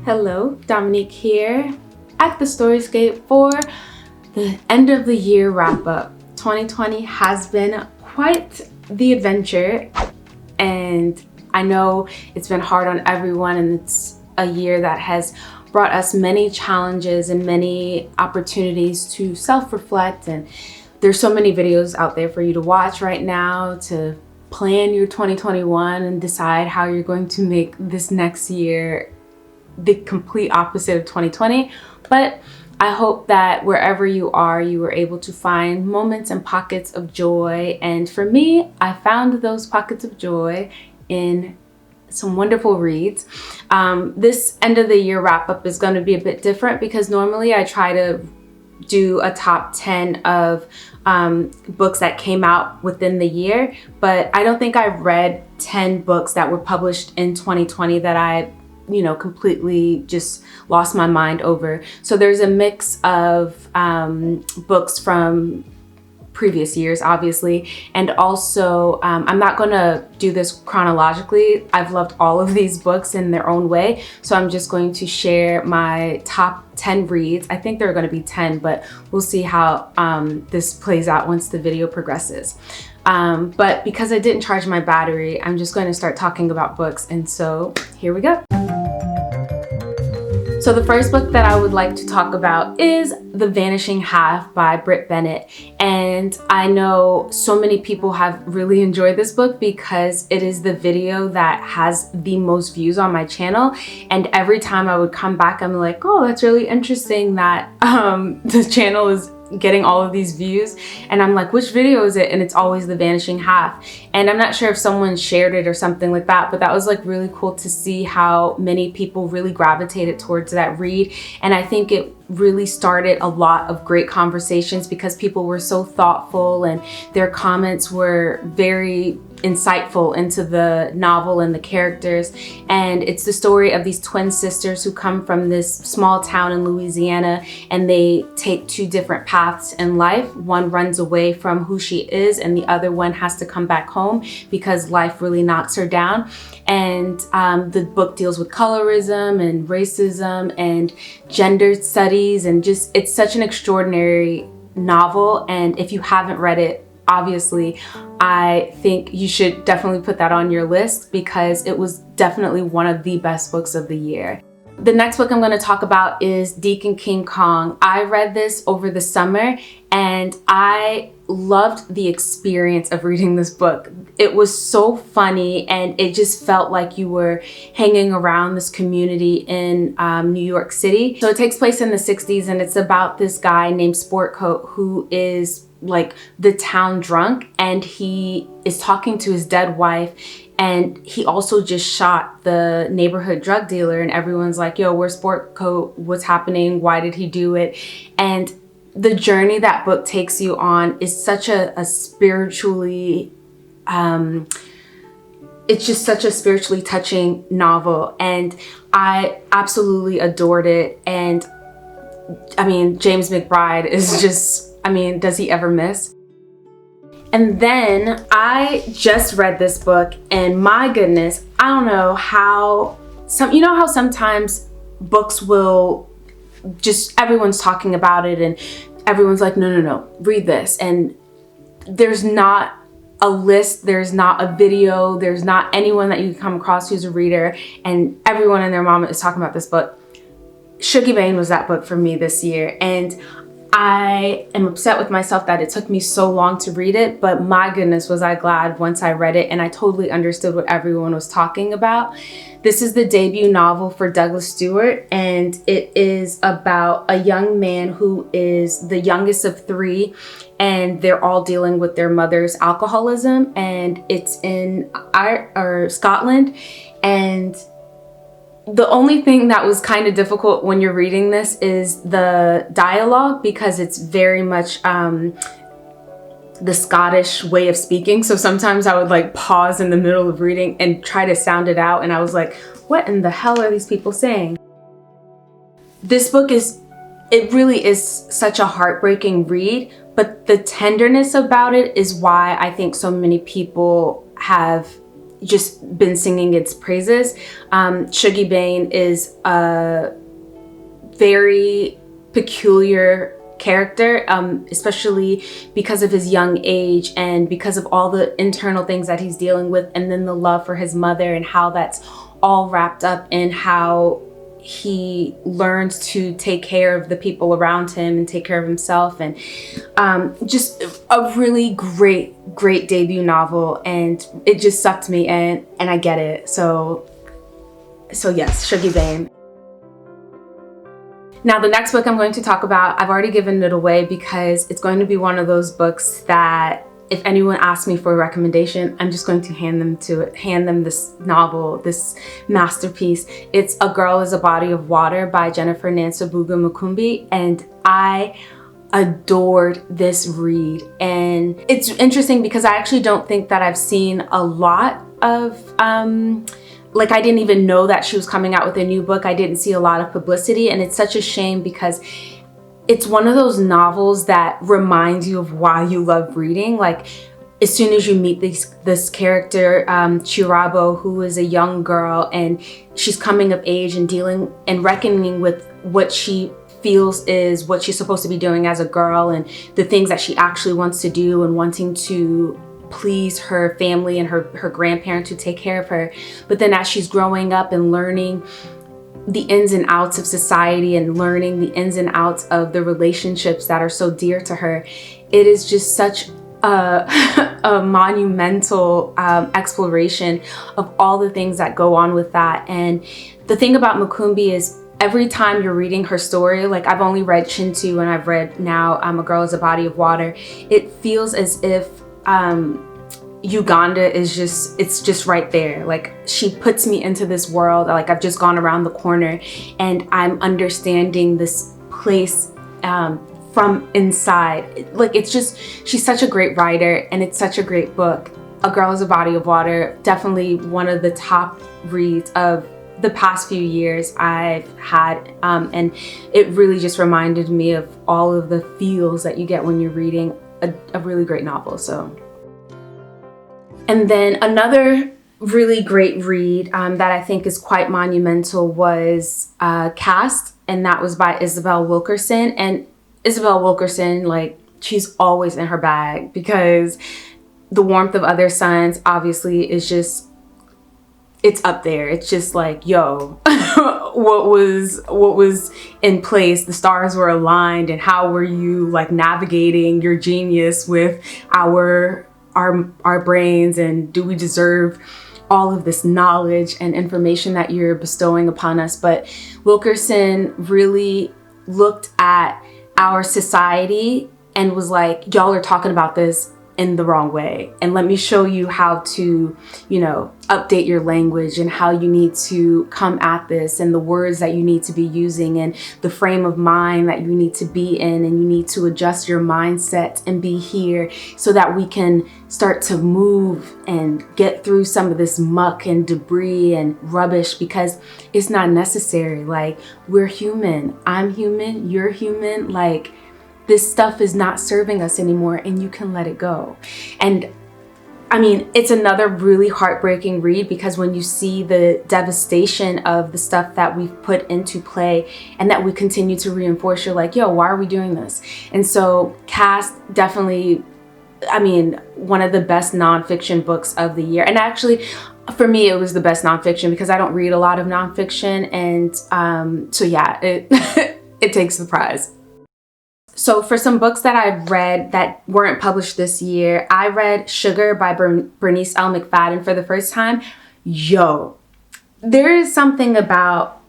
Hello, Dominique here at the Storyscape for the end of the year wrap up. 2020 has been quite the adventure, and I know it's been hard on everyone, and it's a year that has brought us many challenges and many opportunities to self-reflect, and there's so many videos out there for you to watch right now to plan your 2021 and decide how you're going to make this next year the complete opposite of 2020. But I hope that wherever you are, you were able to find moments and pockets of joy. And for me, I found those pockets of joy in some wonderful reads. This end of the year wrap up is going to be a bit different because normally I try to do a top 10 of books that came out within the year, but I don't think I've read 10 books that were published in 2020 that I completely just lost my mind over. So there's a mix of books from previous years, obviously, and also I'm not gonna do this chronologically. I've loved all of these books in their own way, so I'm just going to share my top 10 reads. I think there are going to be 10, but we'll see how this plays out once the video progresses. But because I didn't charge my battery, I'm just going to start talking about books, and so here we go. So the first book that I would like to talk about is The Vanishing Half by Britt Bennett. And I know so many people have really enjoyed this book because it is the video that has the most views on my channel. And every time I would come back, I'm like, oh, that's really interesting that the channel is getting all of these views, and I'm like, which video is it? And it's always The Vanishing Half. And I'm not sure if someone shared it or something like that, but that was like really cool to see how many people really gravitated towards that read. And I think it really started a lot of great conversations because people were so thoughtful and their comments were very insightful into the novel and the characters. And it's the story of these twin sisters who come from this small town in Louisiana, and they take two different paths in life. One runs away from who she is, and the other one has to come back home because life really knocks her down. And the book deals with colorism and racism and gender studies, and just, it's such an extraordinary novel. And if you haven't read it, obviously, I think you should definitely put that on your list because it was definitely one of the best books of the year. The next book I'm going to talk about is Deacon King Kong. I read this over the summer and I loved the experience of reading this book. It was so funny, and it just felt like you were hanging around this community in New York City. So it takes place in the 60s, and it's about this guy named Sportcoat who is like the town drunk, and he is talking to his dead wife, and he also just shot the neighborhood drug dealer, and everyone's like, yo, where's Sportcoat? What's happening? Why did he do it? And the journey that book takes you on is such a spiritually it's just such a spiritually touching novel, and I absolutely adored it. And I mean, James McBride is just, I mean, does he ever miss? And then I just read this book, and my goodness, I don't know how how sometimes books will just, everyone's talking about it and everyone's like, no, read this. And there's not a list, there's not a video, there's not anyone that you can come across who's a reader, and everyone and their mama is talking about this book. Shuggie Bain was that book for me this year, and I am upset with myself that it took me so long to read it, but my goodness was I glad once I read it, and I totally understood what everyone was talking about. This is the debut novel for Douglas Stewart, and it is about a young man who is the youngest of three, and they're all dealing with their mother's alcoholism, and it's in Scotland. And the only thing that was kind of difficult when you're reading this is the dialogue, because it's very much the Scottish way of speaking. So sometimes I would like pause in the middle of reading and try to sound it out, and I was like, what in the hell are these people saying? This book it really is such a heartbreaking read, but the tenderness about it is why I think so many people have just been singing its praises. Shuggie Bain is a very peculiar character, especially because of his young age and because of all the internal things that he's dealing with, and then the love for his mother and how that's all wrapped up in how he learns to take care of the people around him and take care of himself. And just a really great debut novel, and it just sucked me in, and I get it. So yes, Shuggie Bain. Now, the next book I'm going to talk about, I've already given it away because it's going to be one of those books that if anyone asks me for a recommendation, I'm just going to hand them this novel, this masterpiece. It's A Girl is a Body of Water by Jennifer Nansabuga Mukumbi, and I adored this read. And it's interesting because I actually don't think that I've seen a lot of like, I didn't even know that she was coming out with a new book. I didn't see a lot of publicity, and it's such a shame because it's one of those novels that reminds you of why you love reading. Like, as soon as you meet this character, Chirabo, who is a young girl, and she's coming of age and dealing and reckoning with what she feels is what she's supposed to be doing as a girl, and the things that she actually wants to do, and wanting to please her family and her grandparents who take care of her. But then as she's growing up and learning the ins and outs of society and learning the ins and outs of the relationships that are so dear to her, it is just such a monumental exploration of all the things that go on with that. And the thing about Mukumbi is every time you're reading her story, like I've only read Chintu and I've read now A Girl is a Body of Water, it feels as if Uganda is just right there. Like, she puts me into this world, like I've just gone around the corner and I'm understanding this place from inside. Like, it's just, she's such a great writer, and it's such a great book. A Girl is a Body of Water, definitely one of the top reads of the past few years I've had, and it really just reminded me of all of the feels that you get when you're reading a really great novel. So, and then another really great read that I think is quite monumental was Caste, and that was by Isabel Wilkerson. And Isabel Wilkerson, like, she's always in her bag, because The Warmth of Other Suns obviously is just, it's up there. It's just like, yo, what was in place? The stars were aligned, and how were you like navigating your genius with our brains, and do we deserve all of this knowledge and information that you're bestowing upon us? But Wilkerson really looked at our society and was like, y'all are talking about this in the wrong way, and let me show you how to, you know, update your language, and how you need to come at this, and the words that you need to be using, and the frame of mind that you need to be in, and you need to adjust your mindset and be here so that we can start to move and get through some of this muck and debris and rubbish, because it's not necessary. Like, we're human. I'm human. You're human. Like, this stuff is not serving us anymore, and you can let it go. And I mean, it's another really heartbreaking read, because when you see the devastation of the stuff that we've put into play and that we continue to reinforce, you're like, yo, why are we doing this? And so Caste, definitely, I mean, one of the best nonfiction books of the year. And actually, for me, it was the best nonfiction, because I don't read a lot of nonfiction. And so yeah, it, it takes the prize. So for some books that I've read that weren't published this year, I read Sugar by Bernice L. McFadden for the first time. Yo, there is something about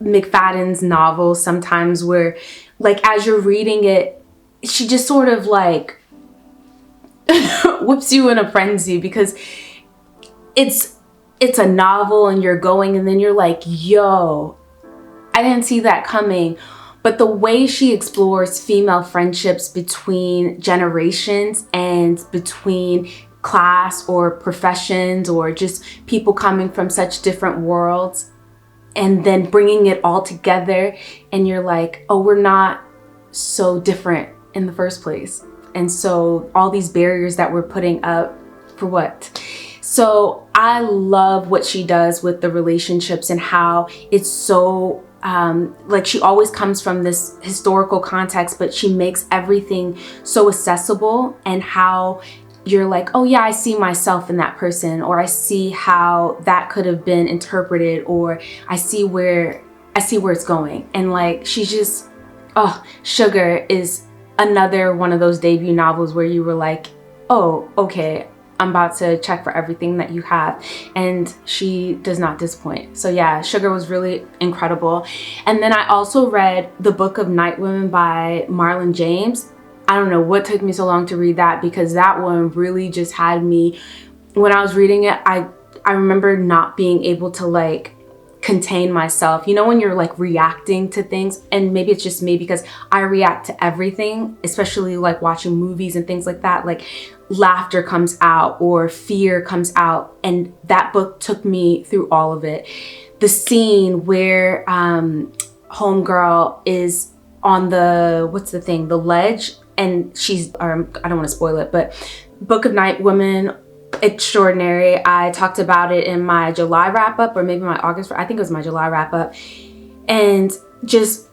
McFadden's novels sometimes where, like, as you're reading it, she just sort of like whips you in a frenzy, because it's a novel and you're going, and then you're like, yo, I didn't see that coming. But the way she explores female friendships between generations and between class or professions, or just people coming from such different worlds, and then bringing it all together, and you're like, oh, we're not so different in the first place. And so all these barriers that we're putting up, for what? So I love what she does with the relationships and how it's so like she always comes from this historical context, but she makes everything so accessible, and how you're like, oh yeah, I see myself in that person, or I see how that could have been interpreted, or I see where it's going. And like, she's just, oh, Sugar is another one of those debut novels where you were like, oh, okay, I'm about to check for everything that you have. And she does not disappoint. So yeah, Sugar was really incredible. And then I also read The Book of Night Women by Marlon James. I don't know what took me so long to read that, because that one really just had me, when I was reading it, I remember not being able to like contain myself. You know, when you're like reacting to things, and maybe it's just me because I react to everything, especially like watching movies and things like that, like laughter comes out or fear comes out, and that book took me through all of it. The scene where homegirl is on the, what's the thing, the ledge, and she's, I don't want to spoil it, but Book of Night Women, extraordinary. I talked about it in my July wrap up, or maybe my August, I think it was my July wrap up, and just,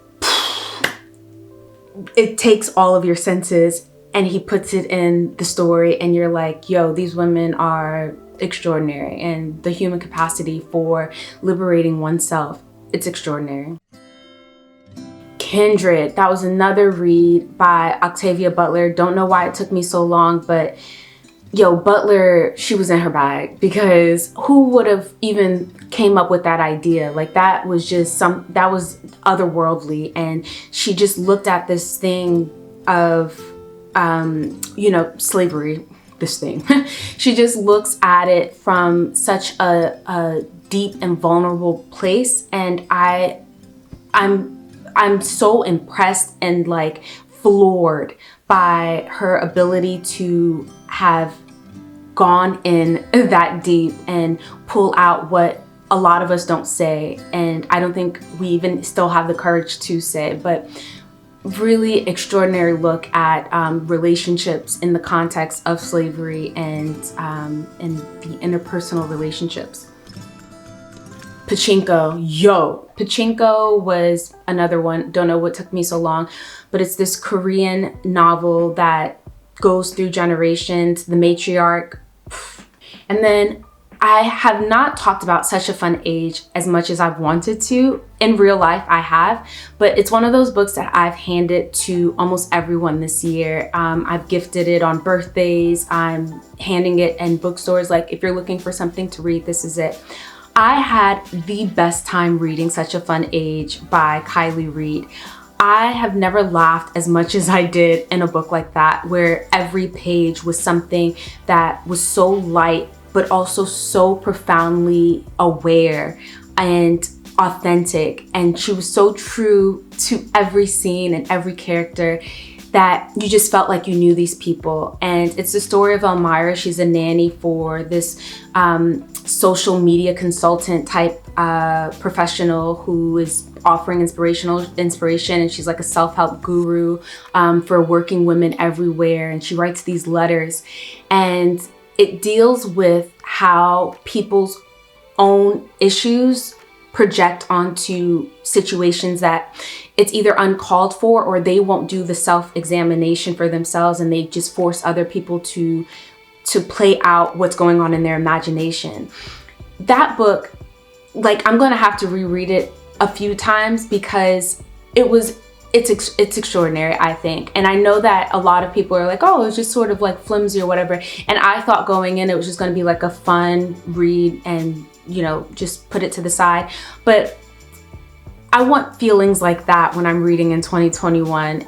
it takes all of your senses and he puts it in the story, and you're like, yo, these women are extraordinary, and the human capacity for liberating oneself, it's extraordinary. Kindred, that was another read by Octavia Butler. Don't know why it took me so long, but yo, Butler, she was in her bag, because who would have even came up with that idea? Like, that was just that was otherworldly. And she just looked at this thing of, you know, slavery, this thing. She just looks at it from such a deep and vulnerable place. And I'm so impressed and like floored by her ability to have gone in that deep and pull out what a lot of us don't say, and I don't think we even still have the courage to say. But really extraordinary look at relationships in the context of slavery and the interpersonal relationships. Pachinko, yo. Pachinko was another one. Don't know what took me so long, but it's this Korean novel that goes through generations, the matriarch. And then I have not talked about Such a Fun Age as much as I've wanted to. In real life, I have, but it's one of those books that I've handed to almost everyone this year. I've gifted it on birthdays. I'm handing it in bookstores. Like, if you're looking for something to read, this is it. I had the best time reading Such a Fun Age by Kylie Reid. I have never laughed as much as I did in a book like that, where every page was something that was so light, but also so profoundly aware and authentic. And she was so true to every scene and every character that you just felt like you knew these people. And it's the story of Elmira. She's a nanny for this social media consultant type professional who is offering inspiration, and she's like a self-help guru for working women everywhere. And she writes these letters, and it deals with how people's own issues project onto situations that it's either uncalled for, or they won't do the self-examination for themselves, and they just force other people to play out what's going on in their imagination. That book, like, I'm gonna have to reread it a few times because it's extraordinary, I think. And I know that a lot of people are like, oh, it's just sort of like flimsy or whatever. And I thought going in, it was just gonna be like a fun read and, you know, just put it to the side. But I want feelings like that when I'm reading in 2021.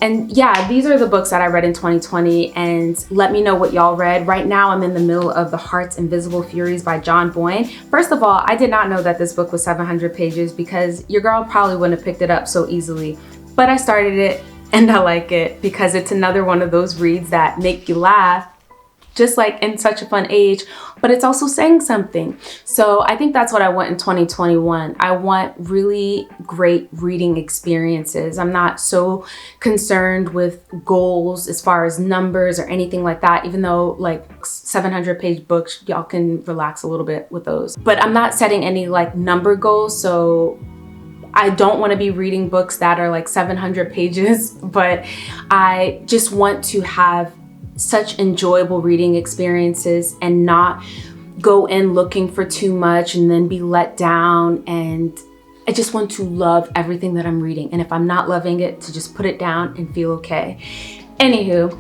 And yeah, these are the books that I read in 2020, and let me know what y'all read. Right now, I'm in the middle of The Heart's Invisible Furies by John Boyne. First of all, I did not know that this book was 700 pages because your girl probably wouldn't have picked it up so easily. But I started it and I like it because it's another one of those reads that make you laugh just like in such a fun age, but it's also saying something. So I think that's what I want in 2021. I want really great reading experiences. I'm not so concerned with goals as far as numbers or anything like that, even though like 700-page books, y'all can relax a little bit with those. But I'm not setting any like number goals, so I don't want to be reading books that are like 700 pages, but I just want to have such enjoyable reading experiences and not go in looking for too much and then be let down. And I just want to love everything that I'm reading. And if I'm not loving it, to just put it down and feel okay. Anywho,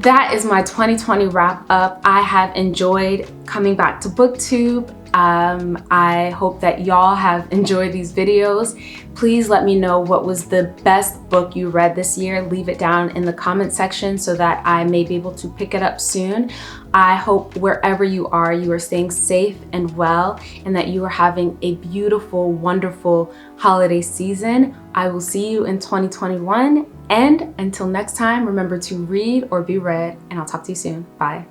that is my 2020 wrap up. I have enjoyed coming back to BookTube. I hope that y'all have enjoyed these videos. Please let me know what was the best book you read this year. Leave it down in the comment section so that I may be able to pick it up soon. I hope wherever you are staying safe and well, and that you are having a beautiful, wonderful holiday season. I will see you in 2021. And until next time, remember to read or be read, and I'll talk to you soon. Bye.